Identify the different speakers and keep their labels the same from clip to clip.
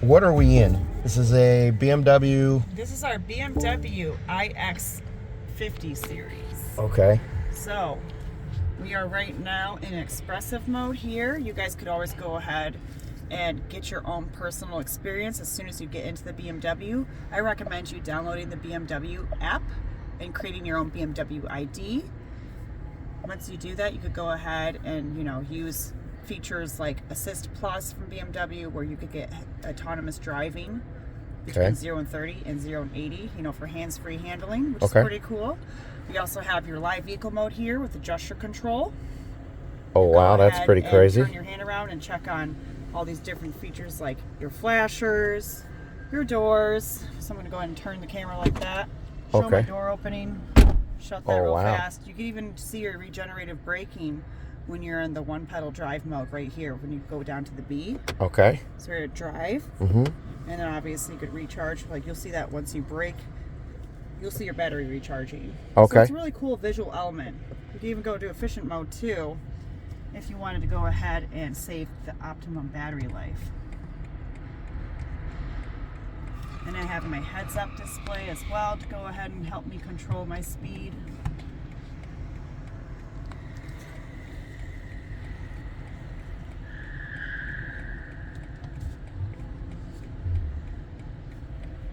Speaker 1: What are we in? This is a BMW.
Speaker 2: This is our BMW iX50 series.
Speaker 1: Okay.
Speaker 2: So, we are right now in expressive mode here. You guys could always go ahead and get your own personal experience as soon as you get into the BMW. I recommend you downloading the BMW app and creating your own BMW ID. Once you do that, you could go ahead and, use features like Assist Plus from BMW, where you could get autonomous driving between 0 and 30 and 0 and 80, for hands-free handling, which is pretty cool. We also have your live vehicle mode here with the gesture control.
Speaker 1: Oh, wow, that's pretty crazy.
Speaker 2: Turn your hand around and check on all these different features like your flashers, your doors. So I'm going to go ahead and turn the camera like that. Show my door opening. Shut that real fast. You can even see your regenerative braking when you're in the one pedal drive mode right here when you go down to the B.
Speaker 1: Okay.
Speaker 2: So you're at drive.
Speaker 1: Mm-hmm.
Speaker 2: And then obviously you could recharge. Like you'll see that once you brake, you'll see your battery recharging.
Speaker 1: Okay.
Speaker 2: So it's a really cool visual element. You can even go to efficient mode too if you wanted to go ahead and save the optimum battery life. And I have my heads-up display as well to go ahead and help me control my speed.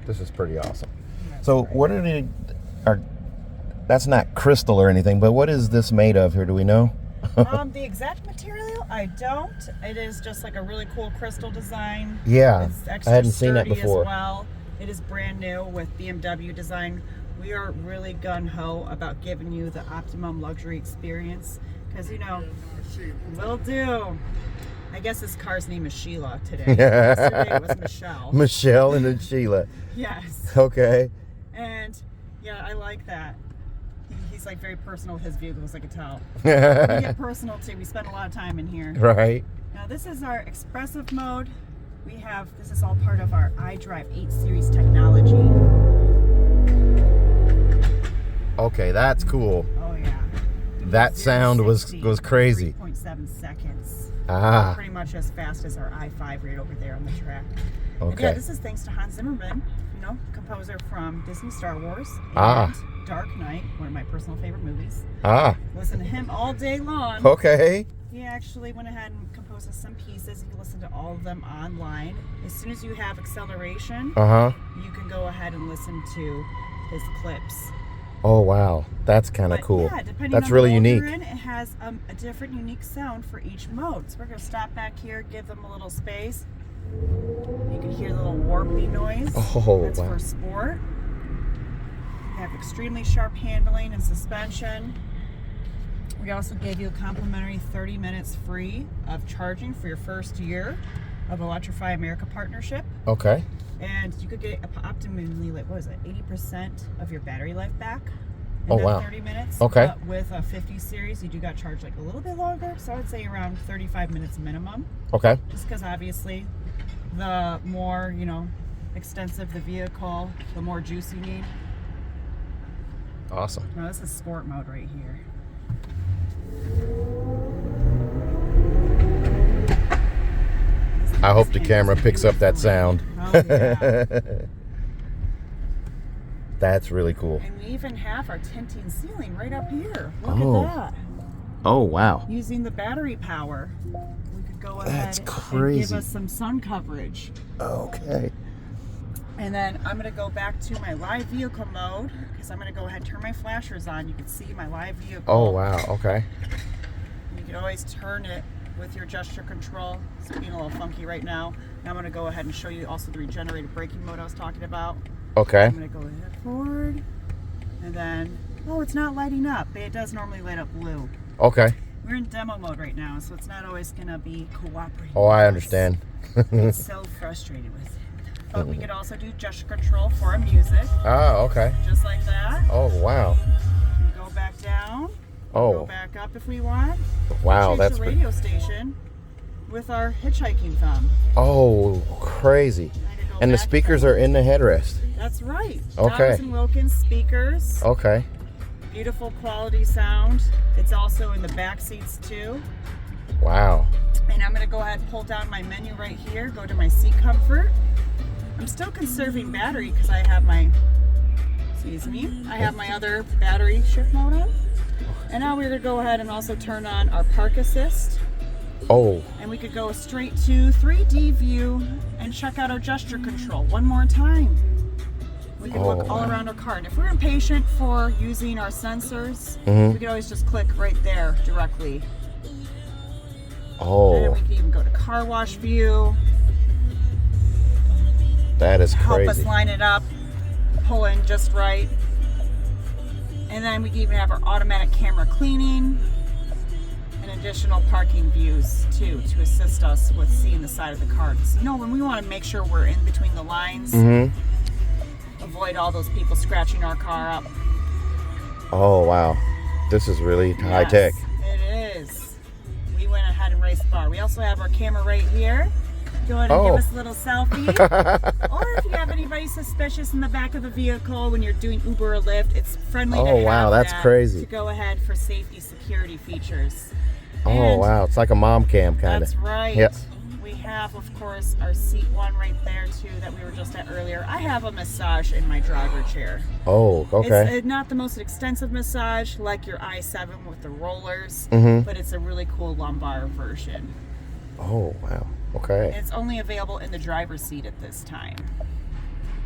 Speaker 1: This is pretty awesome. So what that's not crystal or anything, but what is this made of here? Do we know?
Speaker 2: The exact material, I don't. It is just like a really cool crystal design.
Speaker 1: Yeah,
Speaker 2: it's
Speaker 1: I hadn't seen that before.
Speaker 2: As well. It is brand new with BMW design. We are really gun-ho about giving you the optimum luxury experience because, will do. I guess this car's name is Sheila today. Yesterday it was Michelle.
Speaker 1: Michelle and then Sheila.
Speaker 2: Yes.
Speaker 1: Okay.
Speaker 2: And yeah, I like that. He's like very personal with his vehicles, I could tell. We get personal too. We spend a lot of time in here.
Speaker 1: Right.
Speaker 2: Now this is our expressive mode. This is all part of our iDrive 8 series technology.
Speaker 1: Okay, that's cool.
Speaker 2: Oh yeah.
Speaker 1: That sound was crazy.
Speaker 2: 3.7 seconds.
Speaker 1: Ah.
Speaker 2: Pretty much as fast as our i5 right over there on the track.
Speaker 1: Okay.
Speaker 2: And yeah, this is thanks to Hans Zimmerman, composer from Disney Star Wars and Dark Knight, one of my personal favorite movies. Listen to him all day long.
Speaker 1: Okay.
Speaker 2: He actually went ahead and composed some pieces. You can listen to all of them online. As soon as you have acceleration, you can go ahead and listen to his clips.
Speaker 1: Oh wow, that's kind of cool.
Speaker 2: Yeah, depending
Speaker 1: that's
Speaker 2: on
Speaker 1: really
Speaker 2: the mode
Speaker 1: unique.
Speaker 2: you're in, it has a different unique sound for each mode. So we're going to stop back here, give them a little space. You can hear the little warpy noise.
Speaker 1: Oh,
Speaker 2: that's for sport. We have extremely sharp handling and suspension. We also gave you a complimentary 30 minutes free of charging for your first year of Electrify America partnership.
Speaker 1: Okay.
Speaker 2: And you could get optimally, 80% of your battery life back in that 30 minutes.
Speaker 1: Okay.
Speaker 2: But with a 50 series, you do got charged a little bit longer. So I would say around 35 minutes minimum.
Speaker 1: Okay.
Speaker 2: Just because obviously the more, extensive the vehicle, the more juice you need.
Speaker 1: Awesome.
Speaker 2: Now this is sport mode right here.
Speaker 1: I hope the camera picks up that sound.
Speaker 2: Oh, yeah.
Speaker 1: That's really cool.
Speaker 2: And we even have our tinting ceiling right up here. Look at that.
Speaker 1: Oh, wow.
Speaker 2: Using the battery power, we could go ahead and give us some sun coverage.
Speaker 1: Okay.
Speaker 2: And then I'm going to go back to my live vehicle mode because I'm going to go ahead and turn my flashers on. You can see my live vehicle.
Speaker 1: Oh, wow. Okay.
Speaker 2: You can always turn it with your gesture control. It's being a little funky right now. Now I'm going to go ahead and show you also the regenerative braking mode I was talking about.
Speaker 1: Okay.
Speaker 2: I'm going to go ahead forward. And then, it's not lighting up, but it does normally light up blue.
Speaker 1: Okay.
Speaker 2: We're in demo mode right now, so it's not always going to be cooperating.
Speaker 1: Oh, I understand.
Speaker 2: I'm so frustrated with it. But we could also do gesture control for our music.
Speaker 1: Oh, okay.
Speaker 2: Just like that.
Speaker 1: Oh, wow.
Speaker 2: We can go back down. Go back up if we want.
Speaker 1: Wow,
Speaker 2: change
Speaker 1: that's
Speaker 2: the radio station with our hitchhiking thumb.
Speaker 1: Oh, crazy. And the speakers are in the headrest.
Speaker 2: That's right.
Speaker 1: Okay.
Speaker 2: Dawes & Wilkins speakers.
Speaker 1: Okay.
Speaker 2: Beautiful quality sound. It's also in the back seats too.
Speaker 1: Wow.
Speaker 2: And I'm going to go ahead and pull down my menu right here, go to my seat comfort. I'm still conserving battery because I have my, I have my other battery shift mode on. And now we're going to go ahead and also turn on our park assist.
Speaker 1: Oh.
Speaker 2: And we could go straight to 3D view and check out our gesture control one more time. We can look all around our car. And if we're impatient for using our sensors, we could always just click right there directly.
Speaker 1: Oh.
Speaker 2: And then we can even go to car wash view.
Speaker 1: That is crazy.
Speaker 2: Help us line it up, pull in just right. And then we can even have our automatic camera cleaning and additional parking views too to assist us with seeing the side of the car. So, you know, when we want to make sure we're in between the lines, avoid all those people scratching our car up.
Speaker 1: Oh, wow. This is really high tech.
Speaker 2: It is. We went ahead and raised the bar. We also have our camera right here. Go ahead and give us a little selfie. Or if you have anybody suspicious in the back of the vehicle when you're doing Uber or Lyft, it's friendly to have
Speaker 1: wow, that's crazy.
Speaker 2: to go ahead for safety security features.
Speaker 1: Oh, wow. It's like a mom cam kind of.
Speaker 2: That's right.
Speaker 1: Yep.
Speaker 2: We have, of course, our seat one right there, too, that we were just at earlier. I have a massage in my driver chair.
Speaker 1: Oh, okay.
Speaker 2: It's not the most extensive massage like your i7 with the rollers, but it's a really cool lumbar version.
Speaker 1: Oh, wow. Okay.
Speaker 2: It's only available in the driver's seat at this time.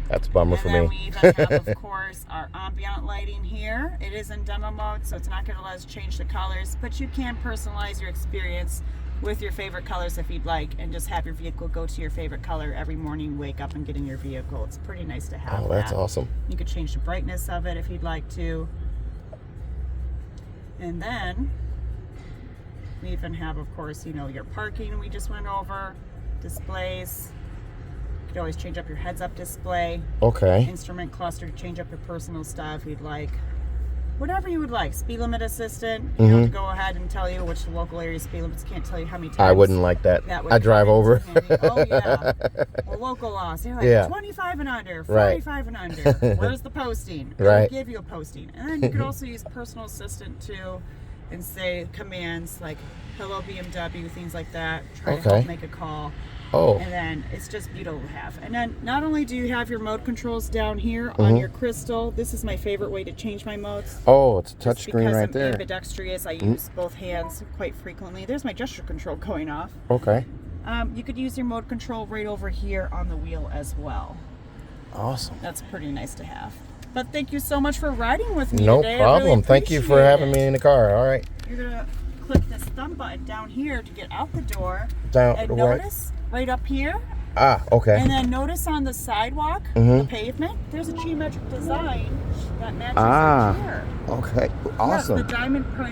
Speaker 1: That's a bummer for me.
Speaker 2: And then we even have, of course, our ambient lighting here. It is in demo mode, so it's not going to let us change the colors, but you can personalize your experience with your favorite colors if you'd like, and just have your vehicle go to your favorite color every morning you wake up and get in your vehicle. It's pretty nice to have.
Speaker 1: Oh, that's awesome.
Speaker 2: You could change the brightness of it if you'd like to. And then we even have, of course, you know, your parking we just went over, displays. You could always change up your heads-up display.
Speaker 1: Okay.
Speaker 2: Instrument cluster to change up your personal stuff if you'd like. Whatever you would like. Speed limit assistant. You know, to go ahead and tell you which local area speed limits. Can't tell you how many times.
Speaker 1: I wouldn't like that. I drive over.
Speaker 2: Oh, yeah. Well, local laws. They're like 25 and under, 45 and under. Where's the posting? They'll give you a posting. And then you could also use personal assistant too and say commands like hello BMW, things like that. Try to help make a call.
Speaker 1: Oh.
Speaker 2: And then it's just beautiful to have. And then not only do you have your mode controls down here on your crystal, this is my favorite way to change my modes.
Speaker 1: Oh, it's a touch screen right there.
Speaker 2: Because I'm ambidextrous, I use both hands quite frequently. There's my gesture control going off.
Speaker 1: Okay.
Speaker 2: You could use your mode control right over here on the wheel as well.
Speaker 1: Awesome.
Speaker 2: That's pretty nice to have. But thank you so much for riding with me
Speaker 1: no
Speaker 2: today.
Speaker 1: No problem.
Speaker 2: Really
Speaker 1: thank you for having me in the car. All right.
Speaker 2: You're going to click this thumb button down here to get out the door.
Speaker 1: Down
Speaker 2: and
Speaker 1: the
Speaker 2: notice right up here.
Speaker 1: Ah, okay.
Speaker 2: And then notice on the sidewalk, the pavement, there's a geometric design that matches the chair.
Speaker 1: Okay. Awesome.
Speaker 2: Yes, the diamond print